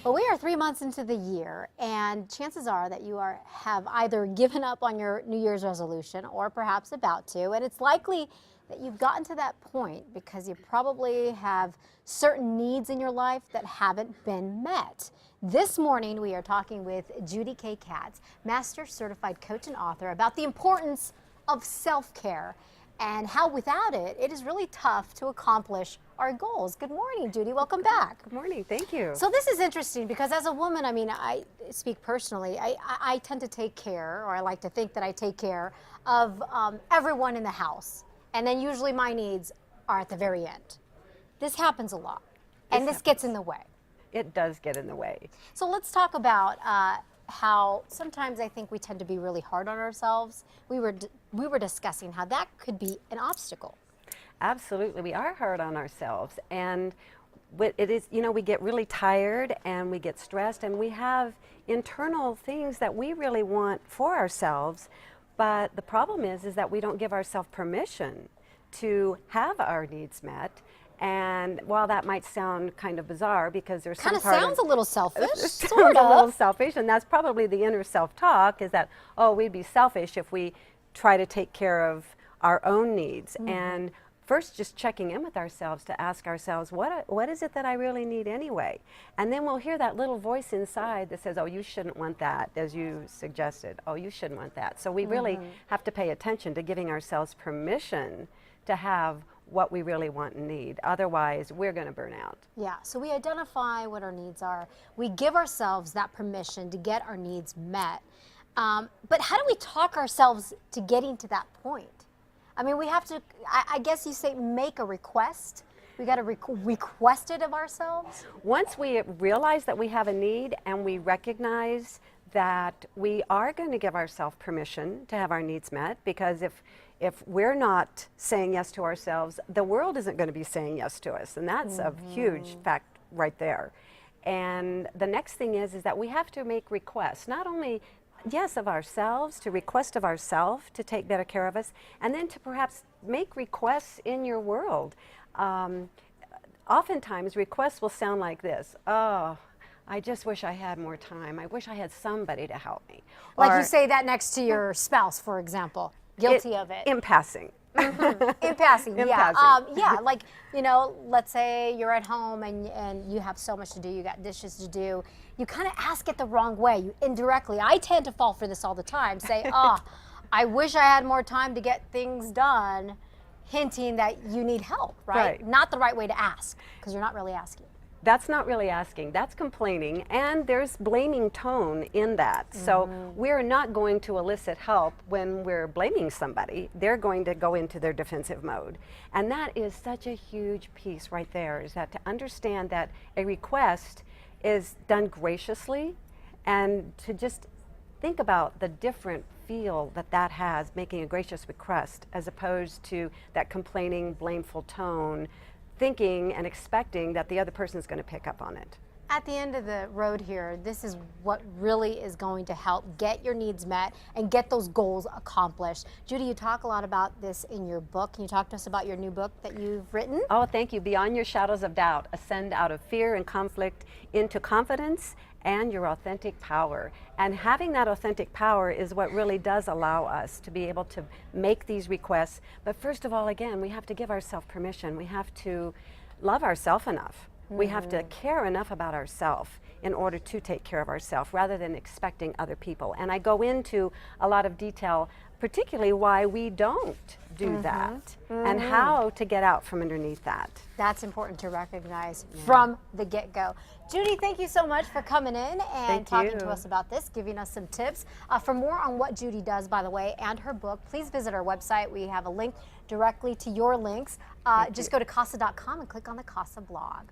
Well, we are 3 months into the year, and chances are that you have either given up on your New Year's resolution or perhaps about to. And it's likely that you've gotten to that point because you probably have certain needs in your life that haven't been met. This morning, we are talking with Judy K. Katz, Master Certified Coach and author, about the importance of self-care and how without it, it is really tough to accomplish our goals. Good morning, Judy. Welcome back. Good morning. Thank you. So this is interesting because as a woman, I mean, I speak personally, I tend to take care, or I like to think that I take care of everyone in the house. And then usually my needs are at the very end. This happens a lot. And this gets in the way. It does get in the way. So let's talk about how sometimes I think we tend to be really hard on ourselves. We were discussing how that could be an obstacle. Absolutely. We are hard on ourselves. And it is, you know, we get really tired and we get stressed and we have internal things that we really want for ourselves. But the problem is that we don't give ourselves permission to have our needs met. And while that might sound kind of bizarre because there's some part kind of sounds a little selfish, sort of. A little selfish, and that's probably the inner self-talk is that, oh, we'd be selfish if we try to take care of our own needs. Mm-hmm. And first just checking in with ourselves to ask ourselves, what is it that I really need anyway? And then we'll hear that little voice inside that says, oh, you shouldn't want that, as you suggested. Oh, you shouldn't want that. So we really have to pay attention to giving ourselves permission to have what we really want and need. Otherwise, we're going to burn out. Yeah, so we identify what our needs are. We give ourselves that permission to get our needs met. But how do we talk ourselves to getting to that point? I mean, we have to, I guess you say, make a request. We got to request it of ourselves. Once we realize that we have a need and we recognize that we are going to give ourselves permission to have our needs met, because if we're not saying yes to ourselves, the world isn't going to be saying yes to us, and that's a huge fact right there. And the next thing is that we have to make requests, not only yes of ourselves, to request of ourselves to take better care of us, and then to perhaps make requests in your world. Oftentimes requests will sound like this: oh, I just wish I had more time. I wish I had somebody to help me. Like you say that next to your spouse, for example. Guilty of it. In passing. In passing, in yeah. passing. Yeah, like, you know, let's say you're at home and you have so much to do, you got dishes to do. You kind of ask it the wrong way. You indirectly, I tend to fall for this all the time, say, oh, I wish I had more time to get things done, hinting that you need help, right? Not the right way to ask, because you're not really asking. That's not really asking, that's complaining, and there's blaming tone in that. So we're not going to elicit help when we're blaming somebody. They're going to go into their defensive mode. And that is such a huge piece right there, is that to understand that a request is done graciously, and to just think about the different feel that that has, making a gracious request, as opposed to that complaining, blameful tone, thinking and expecting that the other person is going to pick up on it. At the end of the road here, this is what really is going to help get your needs met and get those goals accomplished. Judy, you talk a lot about this in your book. Can you talk to us about your new book that you've written? Oh, thank you. Beyond Your Shadows of Doubt: Ascend Out of Fear and Conflict into Confidence and Your Authentic Power. And having that authentic power is what really does allow us to be able to make these requests. But first of all, again, we have to give ourselves permission. We have to love ourselves enough. We have to care enough about ourselves in order to take care of ourselves, rather than expecting other people. And I go into a lot of detail, particularly why we don't do that and how to get out from underneath that. That's important to recognize from the get-go. Judy, thank you so much for coming in and talking to us about this, giving us some tips. For more on what Judy does, by the way, and her book, please visit our website. We have a link directly to your links. Just go to CASA.com and click on the CASA blog.